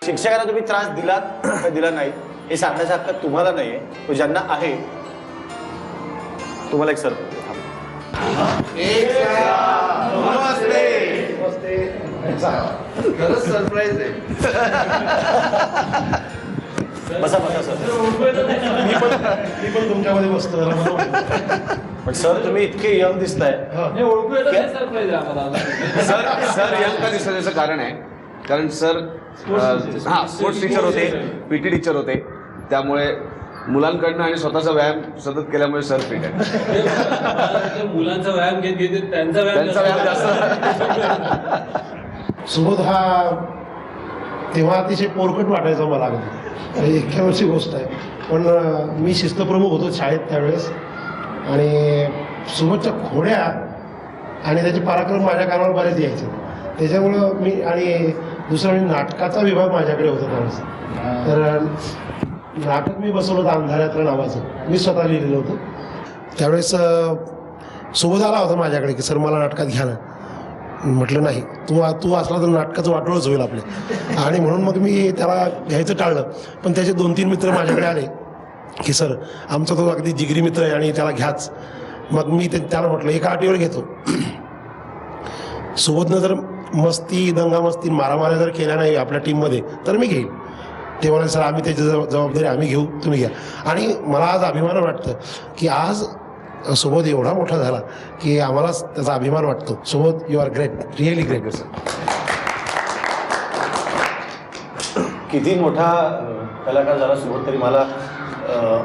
शिक्षकांना तुम्ही त्रास दिलात का दिला नाही हे सांगण्याचा हक्क तुम्हाला नाहीये, तो ज्यांना आहे. तुम्हाला एक सरप्राईज सरप्राईज आहे. बसा बसा सर. मी पण तुमच्यामध्ये बसतो पण सर तुम्ही इतके यंग दिसताय. सर यंग का दिसतं त्याचं कारण आहे, कारण सर स्पोर्ट्स टीचर होते, पीटी टीचर होते, त्यामुळे मुलांकडनं आणि स्वतःचा व्यायाम सतत केल्यामुळे सर फिट आहे. मुलांचा व्यायाम घेत त्यांचा व्यायाम जास्त. सुबोध हा तेव्हा अतिशय पोरकट वाटायचा मला अगदी, इतक्या वर्षी गोष्ट आहे. पण मी शिस्तप्रमुख होतो शाळेत त्यावेळेस, आणि सुबोधच्या खोड्या आणि त्याचे पराक्रम माझ्या कानावर बरेच यायचे. त्याच्यामुळं मी, आणि दुसरा म्हणजे नाटकाचा विभाग माझ्याकडे होता त्यावेळेस. तर नाटक मी बसवलं होतं अंधारात्र नावाचं, मी स्वतः लिहिलेलं होतं. त्यावेळेस सुबोध आला होता माझ्याकडे की सर मला नाटकात घ्या ना. म्हटलं नाही, तू असला तर नाटकाचं वाटोळच होईल आपले, आणि म्हणून मग मी त्याला घ्यायचं टाळलं. पण त्याचे 2-3 मित्र माझ्याकडे आले की सर आमचा तो अगदी जिगरी मित्र आहे आणि त्याला घ्याच. मग मी त्याला म्हटलं एका अटीवर घेतो, सुबोधनं जर मस्ती दंगामस्ती मारामाऱ्या जर केल्या नाही आपल्या टीममध्ये तर मी घेईन. ते म्हणाले सर आम्ही त्याची जबाबदारी आम्ही घेऊ, तुम्ही घ्या. आणि मला आज अभिमान वाटतं की आज सुबोध एवढा मोठा झाला की आम्हाला त्याचा अभिमान वाटतो. Subodh, you are great, really great. Sir किती मोठा कलाकार झाला सुबोध तरी मला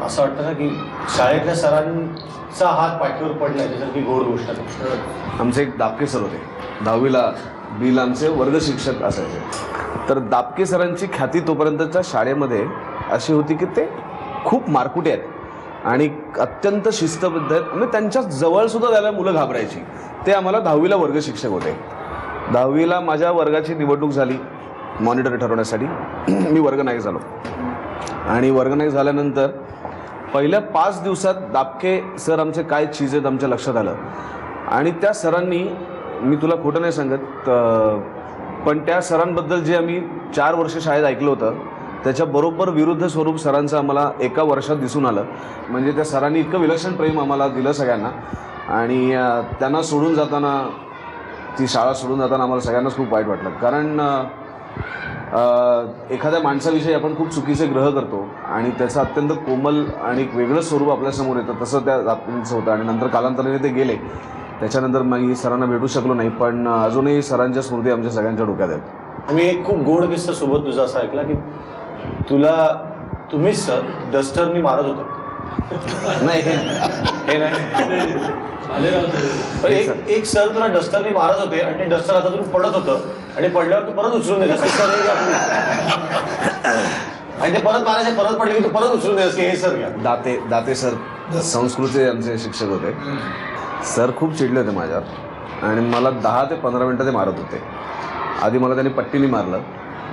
असं वाटतं ना की शाळेतल्या सरांचा हात पाठीवर पडला याच्यासारखी गोड गोष्ट आहे. आमचे एक दापके सर होते, 10वीला बीला आमचे वर्ग शिक्षक असायचे. तर दापके सरांची ख्याती तोपर्यंतच्या शाळेमध्ये अशी होती की ते खूप मारकुटे आहेत आणि अत्यंत शिस्तबद्ध आहेत. म्हणजे त्यांच्या जवळसुद्धा त्याला मुलं घाबरायची. ते आम्हाला 10वीला वर्ग शिक्षक होते. 10वीला माझ्या वर्गाची निवडणूक झाली मॉनिटर ठरवण्यासाठी. मी वर्गनायक झालो, आणि वर्गनायक झाल्यानंतर पहिल्या 5 दिवसात दापके सर आमचे काय चीज आहेत आमच्या लक्षात आलं. आणि त्या सरांनी, मी तुला खोटं नाही सांगत, पण त्या सरांबद्दल जे आम्ही 4 वर्ष शाळेत ऐकलं होतं त्याच्याबरोबर विरुद्ध स्वरूप सरांचं आम्हाला एका वर्षात दिसून आलं. म्हणजे त्या सरांनी इतकं विलक्षण प्रेम आम्हाला दिलं सगळ्यांना. आणि त्यांना सोडून जाताना, ती शाळा सोडून जाताना आम्हाला सगळ्यांनाच खूप वाईट वाटलं. कारण एखाद्या माणसाविषयी आपण खूप चुकीचे ग्रह करतो आणि त्याचं अत्यंत कोमल आणि एक वेगळं स्वरूप आपल्यासमोर येतं, तसं त्या दापकेंचं होतं. आणि नंतर कालांतराने ते गेले. त्याच्यानंतर मी सरांना भेटू शकलो नाही, पण अजूनही सरांच्या स्मृती आमच्या सगळ्यांच्या डोक्यात आहेत. मी एक खूप गोड किस्सा सोबत तुझा असा ऐकला की तुम्हीच सर डस्टरनी मारत होता. नाही, हे नाही, पण एक सर तुला डस्टरनी मारत होते आणि ते डस्टर हातातून पडत होतं आणि पडल्यावर तू परत उचलून देत आणि ते परत मारायचे, परत पडले की तू परत उचलून देत की हे सर घ्या. दाते सर संस्कृतचे आमचे शिक्षक होते. सर खूप चिडले होते माझ्यावर आणि मला 10 ते 15 मिनटं ते मारत होते. आधी मला त्यांनी पट्टीने मारलं,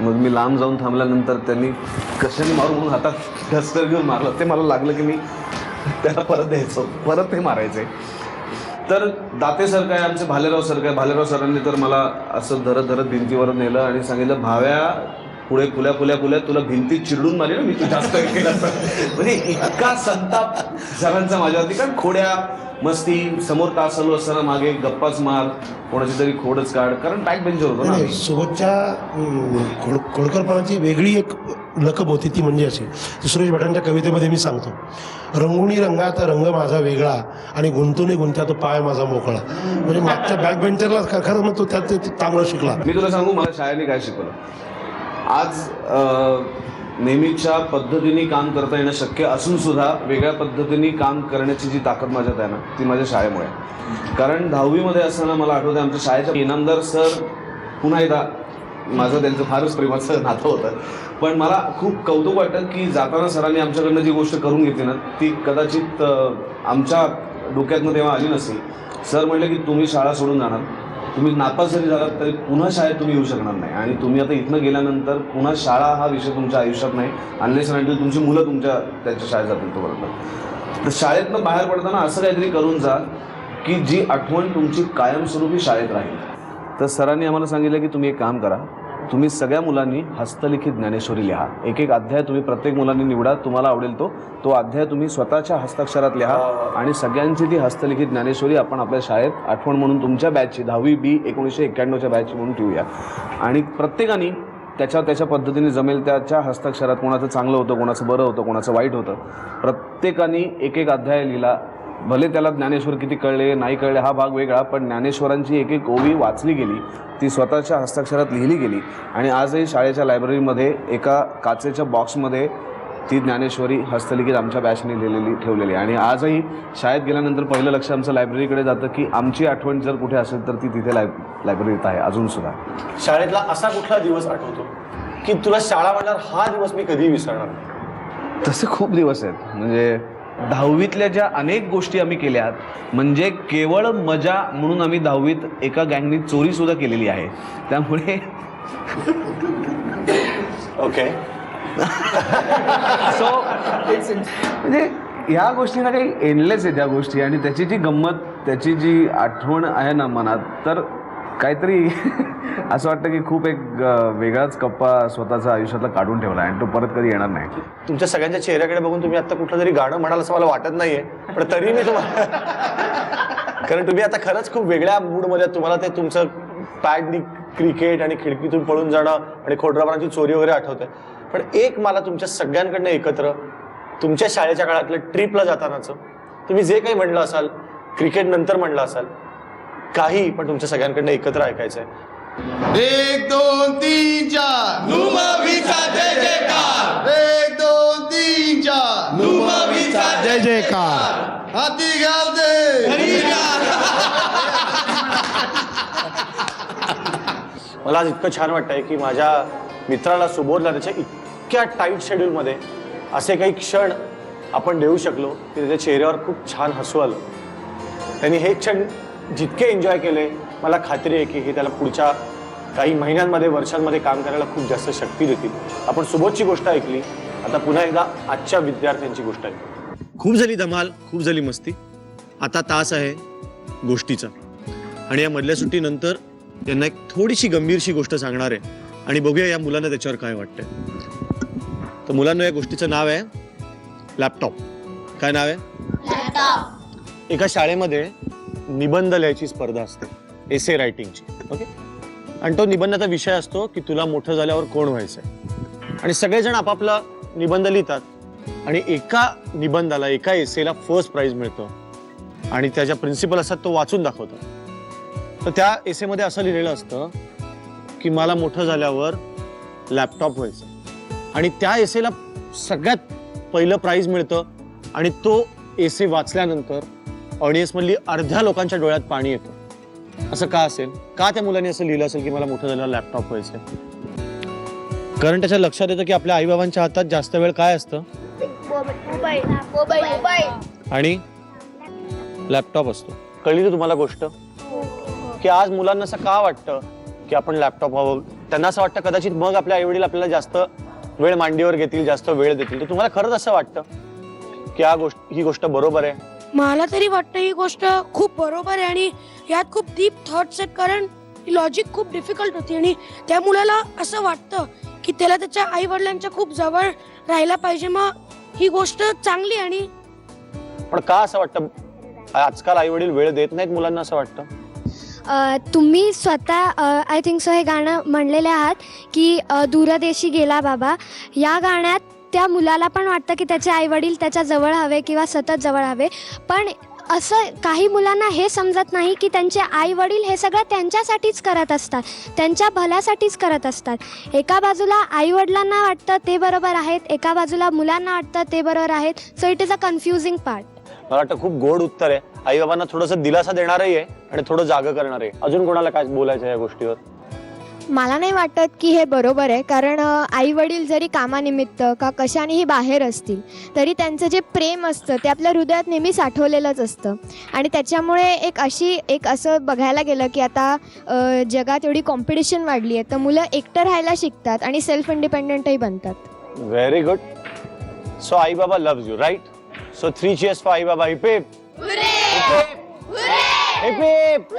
मग मी लांब जाऊन थांबल्यानंतर त्यांनी कशाने मारून म्हणून हातात डस्टर घेऊन मारलं. ते मला लागलं की मी त्याला परत द्यायचो, परत ते मारायचे. तर दाते सर काय, आमचे भालेराव सर काय, भालेराव सरांनी तर मला असं धरत भिंतीवर नेलं आणि सांगितलं, भाव्या पुढे पुल्या तुला भिंतीत चिरडून मारली ना मी, तू जास्त केलं. म्हणजे इतका संताप सरांचा माझ्यावरती. कारण खोड्या मस्ती, समोर तास चालू असताना मागे गप्पाच मार, कोणाची तरी खोडच काढ, कारण बॅक बेंचर होतो ना. सोबतच्या खोडकरपणाची वेगळी एक लकब होती, ती म्हणजे अशी, सुरेश भटांच्या कवितेमध्ये मी सांगतो, रंगुणी रंगात रंग माझा वेगळा आणि गुंतून गुंत्यात पाय माझा मोकळा. म्हणजे मागच्या बॅक बेंचरला खरंच मग तो त्यात चांगला शिकला. मी तुला सांगू मला शाळेने काय शिकवलं. आज नेहमीच्या पद्धतीने काम करता येणं शक्य असून सुद्धा वेगळ्या पद्धतीने काम करण्याची जी ताकद माझ्यात आहे ना, ती माझ्या शाळेमुळे. कारण 10वीमध्ये असताना मला आठवतं आमच्या शाळेच्या इनामदार सर, पुन्हा एकदा माझं त्यांचं फारच प्रेमाचं नातं होतं. पण मला खूप कौतुक वाटतं की जाताना सरांनी आमच्याकडनं जी गोष्ट करून घेतली ना, ती कदाचित आमच्या डोक्यातनं तेव्हा आली नसेल. सर म्हटलं की तुम्ही शाळा सोडून जाणार, तुम्ही नापास जरी झालात तरी पुन्हा शाळेत तुम्ही येऊ शकणार नाही, आणि तुम्ही आता इथनं गेल्यानंतर पुन्हा शाळा हा विषय तुमच्या आयुष्यात नाही, अनलेस अँड अंटिल तुमची मुलं त्यांच्या शाळेत जातील तोपर्यंत. तर शाळेतनं बाहेर पडताना असं काहीतरी करून जा की जी आठवण तुमची कायमस्वरूपी शाळेत राहील. तर सरांनी आम्हाला सांगितलं की तुम्ही एक काम करा, तुम्ही सगळ्या मुलांनी हस्तलिखित ज्ञानेश्वरी लिहा. एक एक अध्याय तुम्ही प्रत्येक मुलांनी निवडा, तुम्हाला आवडेल तो अध्याय तुम्ही स्वतःच्या हस्ताक्षरात लिहा आणि सगळ्यांची ती हस्तलिखित ज्ञानेश्वरी आपण आपल्या शाळेत आठवण म्हणून तुमच्या बॅचची 10वी B 1991च्या बॅचची म्हणून ठेवूया. आणि प्रत्येकाने त्याच्या पद्धतीने जमेल त्याच्या हस्ताक्षरात, कोणाचं चांगलं होतं, कोणाचं बरं होतं, कोणाचं वाईट होतं, प्रत्येकाने एक एक अध्याय लिहिला. भले त्याला ज्ञानेश्वर किती कळले नाही कळले हा भाग वेगळा, पण ज्ञानेश्वरांची एक एक ओवी वाचली गेली, ती स्वतःच्या हस्ताक्षरात लिहिली गेली. आणि आजही शाळेच्या लायब्ररीमध्ये एका काचेच्या बॉक्समध्ये ती ज्ञानेश्वरी हस्तलिखित आमच्या बॅचने लिहिलेली ठेवलेली. आणि आजही शाळेत गेल्यानंतर पहिलं लक्ष आमचं लायब्ररीकडे जातं की आमची आठवण जर कुठे असेल तर ती तिथे लायब्ररीत आहे अजूनसुद्धा. शाळेतला असा कुठला दिवस आठवतो की तुला शाळा म्हणणार हा दिवस मी कधी विसरणार नाही? तसे खूप दिवस आहेत. म्हणजे 10वीतल्या ज्या अनेक गोष्टी आम्ही केल्यात, म्हणजे केवळ मजा म्हणून आम्ही 10वीत एका गँगनी चोरीसुद्धा केलेली आहे. त्यामुळे ओके. सो म्हणजे ह्या गोष्टींना काही एंडलेस आहे त्या गोष्टी. आणि त्याची जी गंमत, त्याची जी आठवण आहे ना मनात, तर काहीतरी असं वाटतं की खूप एक वेगळाच कप्पा स्वतःचा आयुष्यातला काढून ठेवला आणि तो परत कधी येणार नाही. तुमच्या सगळ्यांच्या चेहऱ्याकडे बघून तुम्ही आता कुठलं तरी गाणं म्हणाल असं मला वाटत नाहीये, पण तरी मी तुम्हाला कारण तुम्ही आता खरंच खूप वेगळ्या मूडमध्ये, तुम्हाला ते तुमचं पॅडनी क्रिकेट आणि खिडकीतून पळून जाणं आणि खोडराबारांची चोरी वगैरे आठवते. पण एक मला तुमच्या सगळ्यांकडनं एकत्र तुमच्या शाळेच्या काळातलं ट्रिपला जातानाचं तुम्ही जे काही म्हणलं असाल, क्रिकेट नंतर म्हणलं असाल, काही पण तुमच्या सगळ्यांकडनं एकत्र ऐकायचं आहे. 1 2 3 4 नुमवीचा जय जयकार. 1 2 3 4 नुमवीचा जय जयकार. हाती घाल दे. मला आज इतकं छान वाटतंय की माझ्या मित्राला सुबोधला त्याच्या इतक्या टाईट शेड्यूलमध्ये असे काही क्षण आपण देऊ शकलो की त्याच्या चेहऱ्यावर खूप छान हसू आलं. त्यांनी हे क्षण जितके एन्जॉय केले, मला खात्री आहे की हे त्याला पुढच्या काही महिन्यांमध्ये, वर्षांमध्ये काम करायला खूप जास्त शक्ती देतील. आपण सुबोधची गोष्ट ऐकली, आता पुन्हा एकदा आजच्या विद्यार्थ्यांची गोष्ट ऐकली. खूप झाली धमाल, खूप झाली मस्ती. आता तास आहे गोष्टीचा आणि या मधल्या सुट्टीनंतर त्यांना एक थोडीशी गंभीरशी गोष्ट सांगणार आहे आणि बघूया या मुलांना त्याच्यावर काय वाटतंय. तर मुलांना या गोष्टीचं नाव आहे लॅपटॉप. काय नाव आहे? एका शाळेमध्ये निबंध लिहायची स्पर्धा असते, एसे रायटिंगची. ओके. आणि तो निबंधाचा विषय असतो की तुला मोठं झाल्यावर कोण व्हायचंय. आणि सगळेजण आपापला निबंध लिहितात आणि एका निबंधाला, एका एसेला फर्स्ट प्राइज मिळतं आणि त्याच्या प्रिन्सिपल असतात तो वाचून दाखवतात. तर त्या एसेमध्ये असं लिहिलेलं असतं की मला मोठं झाल्यावर लॅपटॉप व्हायचं. आणि त्या एसेला सगळ्यात पहिलं प्राइज मिळतं आणि तो एसे वाचल्यानंतर ऑडियन्समधली अर्ध्या लोकांच्या डोळ्यात पाणी येतं. असं का असेल? का त्या मुलांनी असं लिहिलं असेल की मला मोठं झाल्यावर लॅपटॉप व्हायचंय? कारण त्याच्या लक्षात येतं की आपल्या आईबाबांच्या हातात जास्त वेळ काय असतं? आणि लॅपटॉप असतो. कळली ना तुम्हाला गोष्ट की आज मुलांना असं का वाटतं की आपण लॅपटॉप व्हावं? त्यांना असं वाटतं कदाचित मग आपले आई वडील आपल्याला जास्त वेळ मांडीवर घेतील, जास्त वेळ देतील. तर तुम्हाला खरंच असं वाटतं की ही गोष्ट बरोबर आहे? मला तरी वाटतं ही गोष्ट खूप बरोबर आहे आणि यात खूप डीप थॉट्स आहेत. कारण ही लॉजिक खूप डिफिकल्ट होती आणि त्या मुलाला असं वाटतं की त्याला त्याच्या आई वडिलांच्या खूप जवळ राहायला पाहिजे. मग ही गोष्ट चांगली. आणि पण का असं वाटतं? आजकाल आई वडील वेळ देत नाहीत मुलांना असं वाटतं? तुम्ही स्वतः आय थिंक सो हे गाणं म्हणलेले आहात की दूरदेशी गेला बाबा. या गाण्यात त्या मुलाला पण वाटतं की त्याचे आईवडील त्याच्या जवळ हवे किंवा सतत जवळ हवे. पण असं काही मुलांना हे समजत नाही की त्यांचे आईवडील हे सगळं त्यांच्यासाठीच करत असतात, त्यांच्या भल्यासाठीच करत असतात. एका बाजूला आईवडिलांना वाटतं ते बरोबर आहेत, एका बाजूला मुलांना वाटतं ते बरोबर आहेत. So it is a confusing part. मला वाटतं खूप गोड उत्तर आहे. आई बाबांना थोडंसं दिलासा देणारही आहे आणि थोडं जागं करणार आहे. अजून कोणाला काय बोलायचं या गोष्टीवर? मला नाही वाटत की हे बरोबर आहे. कारण आई वडील जरी कामानिमित्त का कशानेही बाहेर असतील तरी त्यांचं जे प्रेम असतं ते आपल्या हृदयात नेहमी साठवलेलंच असतं. आणि त्याच्यामुळे एक असं बघायला गेलं की आता जगात एवढी कॉम्पिटिशन वाढली आहे तर मुलं एकटं राहायला शिकतात आणि सेल्फ इंडिपेंडंटही बनतात. Very good. सो आई बाबा loves you, right? So 3 cheers for आई बाबा. Hip hip. Hip heap.